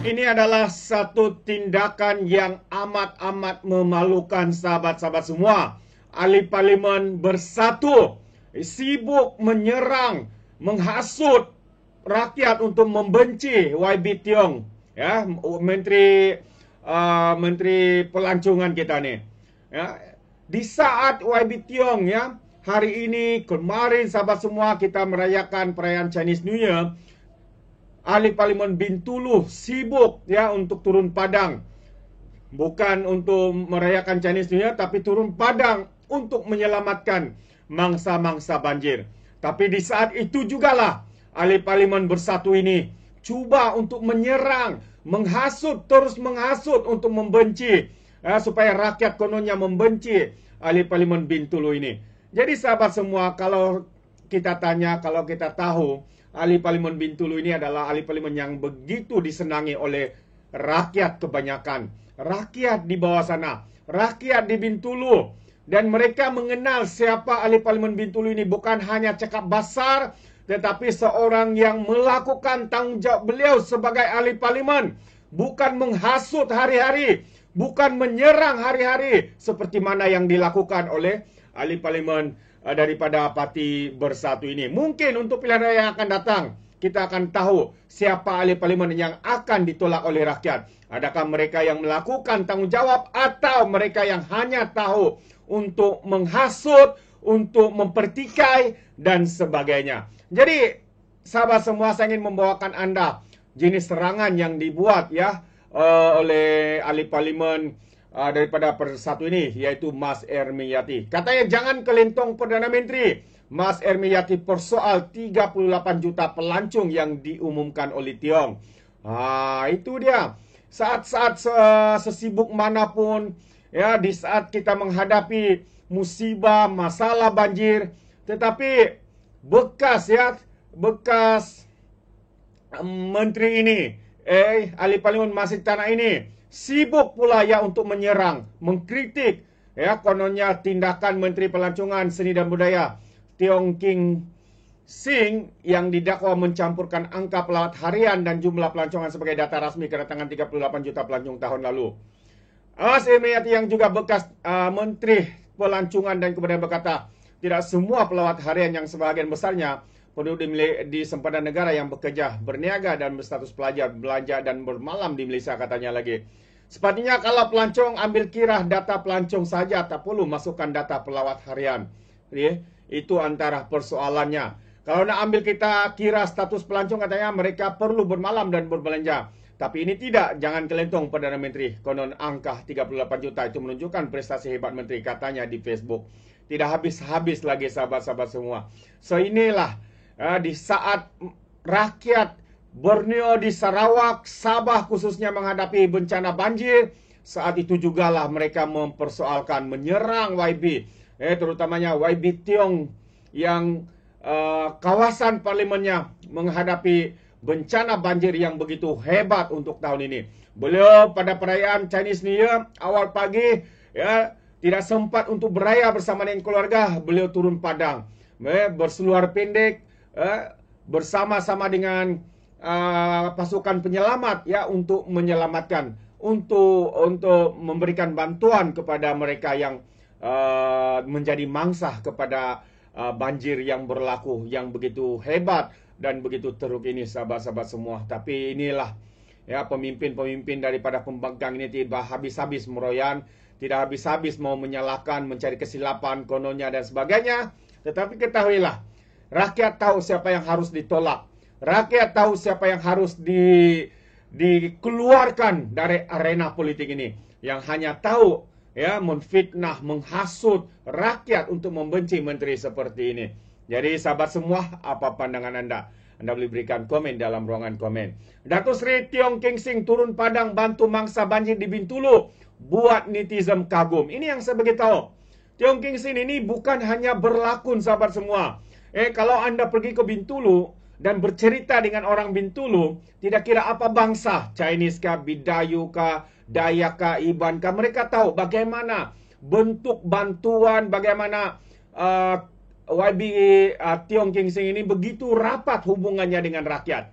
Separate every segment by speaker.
Speaker 1: Ini adalah satu tindakan yang amat-amat memalukan sahabat-sahabat semua. Ahli Parlimen Bersatu sibuk menyerang, menghasut rakyat untuk membenci YB Tiong, ya, Menteri Pelancongan kita ni. Ya, di saat YB Tiong, ya, hari ini, kemarin sahabat semua kita merayakan perayaan Chinese New Year, Ahli Parlimen Bintulu sibuk, ya, untuk turun padang. Bukan untuk merayakan Chinese New Year, tapi turun padang untuk menyelamatkan mangsa-mangsa banjir. Tapi di saat itu jugalah Ahli Parlimen Bersatu ini cuba untuk menyerang, menghasut, terus menghasut untuk membenci, supaya rakyat kononnya membenci Ahli Parlimen Bintulu ini. Jadi sahabat semua, kalau kita tanya, kalau kita tahu, Ahli Parlimen Bintulu ini adalah ahli parlimen yang begitu disenangi oleh rakyat kebanyakan. Rakyat di bawah sana, rakyat di Bintulu. Dan mereka mengenal siapa ahli parlimen Bintulu ini. Bukan hanya cakap basar, tetapi seorang yang melakukan tanggungjawab beliau sebagai ahli parlimen. Bukan menghasut hari-hari, bukan menyerang hari-hari, seperti mana yang dilakukan oleh ahli parlimen daripada Parti Bersatu ini. Mungkin untuk pilihan raya yang akan datang, kita akan tahu siapa ahli parlimen yang akan ditolak oleh rakyat. Adakah mereka yang melakukan tanggungjawab atau mereka yang hanya tahu untuk menghasut, untuk mempertikai dan sebagainya. Jadi, sahabat semua, saya ingin membawakan Anda jenis serangan yang dibuat, ya, oleh ahli parlimen daripada Persatu ini, yaitu Mas Ermiyati. Katanya jangan kelentong Perdana Menteri. Mas Ermiyati persoal 38 juta pelancong yang diumumkan oleh Tiong. Itu dia. Saat-saat sesibuk manapun, ya, di saat kita menghadapi musibah, masalah banjir, tetapi bekas menteri ini, ahli parlimen masih tanah ini, sibuk pula, ya, untuk menyerang, mengkritik, ya, kononnya tindakan Menteri Pelancongan Seni dan Budaya Tiong King Sing yang didakwa mencampurkan angka pelawat harian dan jumlah pelancongan sebagai data rasmi kedatangan 38 juta pelancong tahun lalu. Mas Ermiyati yang juga bekas Menteri Pelancongan dan Kebudayaan berkata, tidak semua pelawat harian yang sebahagian besarnya penduduk di sempadan negara yang bekerja, berniaga dan berstatus pelajar, belanja dan bermalam di Malaysia, katanya lagi. Sepatutnya kalau pelancong ambil kira data pelancong saja, tak perlu masukkan data pelawat harian. Itu antara persoalannya. Kalau nak ambil kita kira status pelancong, katanya mereka perlu bermalam dan berbelanja. Tapi ini tidak, jangan kelentong Perdana Menteri. Konon angka 38 juta itu menunjukkan prestasi hebat Menteri, katanya di Facebook. Tidak habis-habis lagi sahabat-sahabat semua. So inilah, di saat rakyat Borneo, di Sarawak, Sabah khususnya menghadapi bencana banjir, saat itu jugalah mereka mempersoalkan, menyerang YB, terutamanya YB Tiong yang kawasan parlimennya menghadapi bencana banjir yang begitu hebat untuk tahun ini. Beliau pada perayaan Chinese New Year awal pagi, ya, tidak sempat untuk beraya bersama dengan keluarga. Beliau turun padang, berseluar pendek, bersama-sama dengan pasukan penyelamat, ya, untuk menyelamatkan, untuk memberikan bantuan kepada mereka yang menjadi mangsa kepada banjir yang berlaku, yang begitu hebat dan begitu teruk ini, sahabat-sahabat semua. Tapi inilah, ya, pemimpin-pemimpin daripada pembangkang ini tidak habis-habis meroyan, tidak habis-habis mau menyalahkan, mencari kesilapan kononnya dan sebagainya. Tetapi ketahuilah, rakyat tahu siapa yang harus ditolak. Rakyat tahu siapa yang harus dikeluarkan dari arena politik ini. Yang hanya tahu, ya, menfitnah, menghasut rakyat untuk membenci menteri seperti ini. Jadi sahabat semua, apa pandangan Anda? Anda boleh berikan komen dalam ruangan komen. Datuk Seri Tiong King Sing turun padang bantu mangsa banjir di Bintulu, buat netizen kagum. Ini yang saya beritahu. Tiong King Sing ini bukan hanya berlakon, sahabat semua. Kalau Anda pergi ke Bintulu dan bercerita dengan orang Bintulu, tidak kira apa bangsa, Chinese kah, Bidayu kah, Dayak kah, Iban kah, mereka tahu bagaimana bentuk bantuan, bagaimana YB Tiong King Sing ini begitu rapat hubungannya dengan rakyat.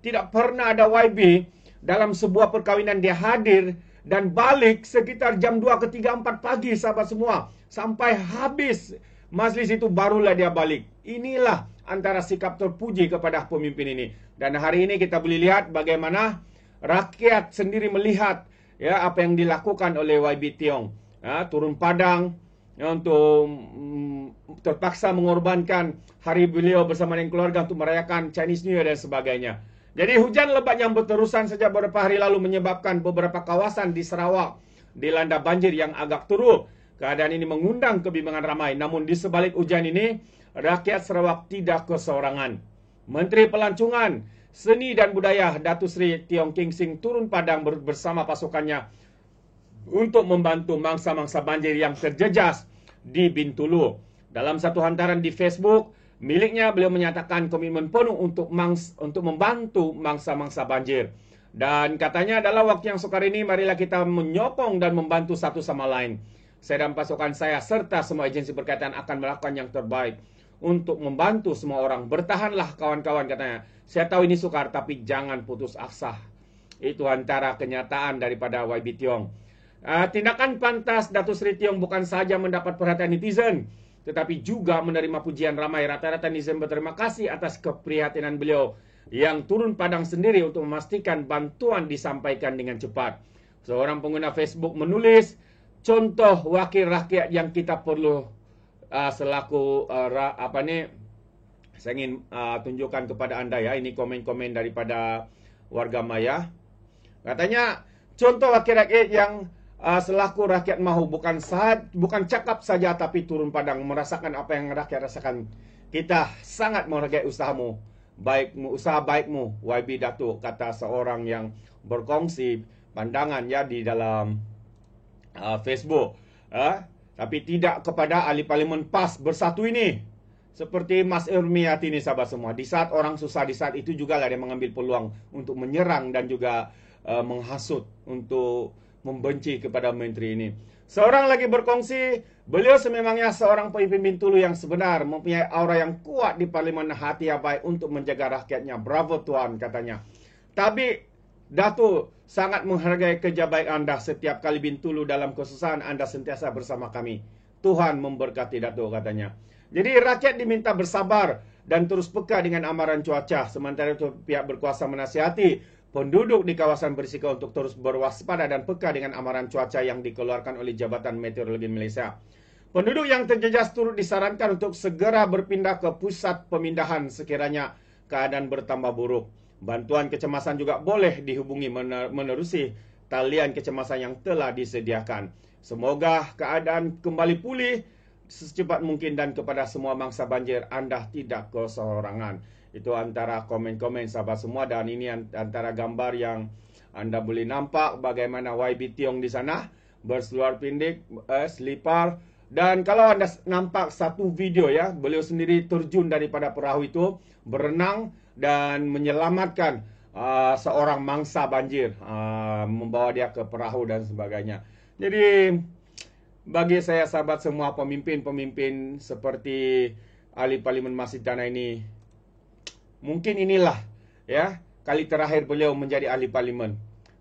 Speaker 1: Tidak pernah ada YB dalam sebuah perkawinan dia hadir dan balik sekitar jam 2 ke 3, 4 pagi sahabat semua. Sampai habis majlis itu barulah dia balik. Inilah antara sikap terpuji kepada pemimpin ini. Dan hari ini kita boleh lihat bagaimana rakyat sendiri melihat ya apa yang dilakukan oleh YB Tiong. Turun padang untuk terpaksa mengorbankan hari beliau bersama dengan keluarga untuk merayakan Chinese New Year dan sebagainya. Jadi hujan lebat yang berterusan sejak beberapa hari lalu menyebabkan beberapa kawasan di Sarawak dilanda banjir yang agak teruk. Keadaan ini mengundang kebimbangan ramai. Namun di sebalik hujan ini, rakyat Sarawak tidak keseorangan. Menteri Pelancongan, Seni dan Budaya Datuk Seri Tiong King Sing turun padang bersama pasukannya untuk membantu mangsa-mangsa banjir yang terjejas di Bintulu. Dalam satu hantaran di Facebook miliknya, beliau menyatakan komitmen penuh untuk membantu mangsa-mangsa banjir. Dan katanya dalam waktu yang sukar ini, marilah kita menyokong dan membantu satu sama lain. Saya dan pasukan saya serta semua agensi berkaitan akan melakukan yang terbaik untuk membantu semua orang. Bertahanlah kawan-kawan, katanya. Saya tahu ini sukar, tapi jangan putus asa. Itu antara kenyataan daripada YB Tiong. Tindakan pantas Datuk Seri Tiong bukan saja mendapat perhatian netizen, tetapi juga menerima pujian ramai. Rata-rata netizen berterima kasih atas keprihatinan beliau yang turun padang sendiri untuk memastikan bantuan disampaikan dengan cepat. Seorang pengguna Facebook menulis, contoh wakil rakyat yang kita perlu selaku saya ingin tunjukkan kepada anda ya. Ini komen-komen daripada warga maya. Katanya, contoh wakil rakyat yang selaku rakyat mahu bukan cakap saja tapi turun padang merasakan apa yang rakyat rasakan. Kita sangat menghargai usahamu, usaha baikmu YB Datuk, kata seorang yang berkongsi pandangan ya di dalam Facebook. Tapi tidak kepada ahli parlimen PAS bersatu ini. Seperti Mas Irmiati ini sahabat semua. Di saat orang susah, di saat itu juga lah dia mengambil peluang untuk menyerang dan juga menghasut untuk membenci kepada menteri ini. Seorang lagi berkongsi, beliau sememangnya seorang pemimpin Bintulu yang sebenar, mempunyai aura yang kuat di parlimen, hati yang baik untuk menjaga rakyatnya. Bravo Tuan, katanya. Tapi Datuk sangat menghargai kerja baik anda. Setiap kali Bintulu dalam kesusahan, anda sentiasa bersama kami. Tuhan memberkati Datuk, katanya. Jadi rakyat diminta bersabar dan terus peka dengan amaran cuaca. Sementara itu pihak berkuasa menasihati penduduk di kawasan berisiko untuk terus berwaspada dan peka dengan amaran cuaca yang dikeluarkan oleh Jabatan Meteorologi Malaysia. Penduduk yang terjejas turut disarankan untuk segera berpindah ke pusat pemindahan sekiranya keadaan bertambah buruk. Bantuan kecemasan juga boleh dihubungi menerusi talian kecemasan yang telah disediakan. Semoga keadaan kembali pulih secepat mungkin dan kepada semua mangsa banjir, anda tidak keseorangan. Itu antara komen-komen sahabat semua, dan ini antara gambar yang anda boleh nampak bagaimana YB Tiong di sana berseluar pendek, selipar. Dan kalau anda nampak satu video ya, beliau sendiri terjun daripada perahu itu, berenang dan menyelamatkan seorang mangsa banjir, membawa dia ke perahu dan sebagainya. Jadi bagi saya sahabat semua, pemimpin-pemimpin seperti ahli parlimen Masjid Tanah ini, mungkin inilah ya kali terakhir beliau menjadi ahli parlimen.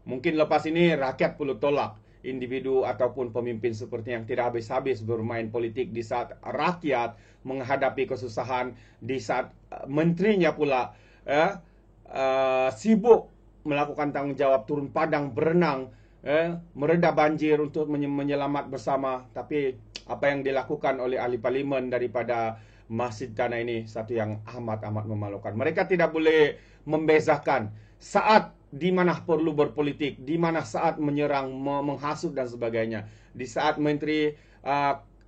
Speaker 1: Mungkin lepas ini rakyat perlu tolak individu ataupun pemimpin seperti yang tidak habis-habis bermain politik di saat rakyat menghadapi kesusahan, di saat menterinya pula sibuk melakukan tanggungjawab turun padang berenang, mereda banjir untuk menyelamat bersama. Tapi apa yang dilakukan oleh ahli parlimen daripada Masjid Tanah ini satu yang amat-amat memalukan. Mereka tidak boleh membezakan saat di mana perlu berpolitik, di mana saat menyerang, menghasut dan sebagainya. Di saat menteri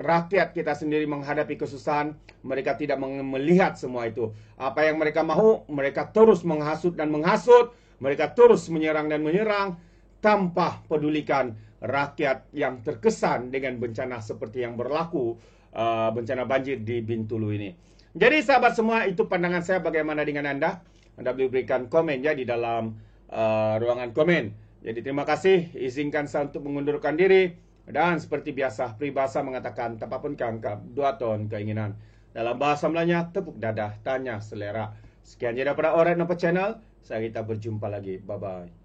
Speaker 1: rakyat kita sendiri menghadapi kesusahan, mereka tidak melihat semua itu. Apa yang mereka mahu, mereka terus menghasut dan menghasut, mereka terus menyerang dan menyerang tanpa pedulikan rakyat yang terkesan dengan bencana seperti yang berlaku, bencana banjir di Bintulu ini. Jadi sahabat semua, itu pandangan saya. Bagaimana dengan anda? Anda boleh berikan komen ya di dalam ruangan komen. Jadi terima kasih. Izinkan saya untuk mengundurkan diri. Dan seperti biasa, peribahasa mengatakan, tapapun kangkap, dua ton keinginan. Dalam bahasa Melayanya, tepuk dadah, tanya selera. Sekian je daripada Alright Nampak Channel. Saya kita berjumpa lagi. Bye-bye.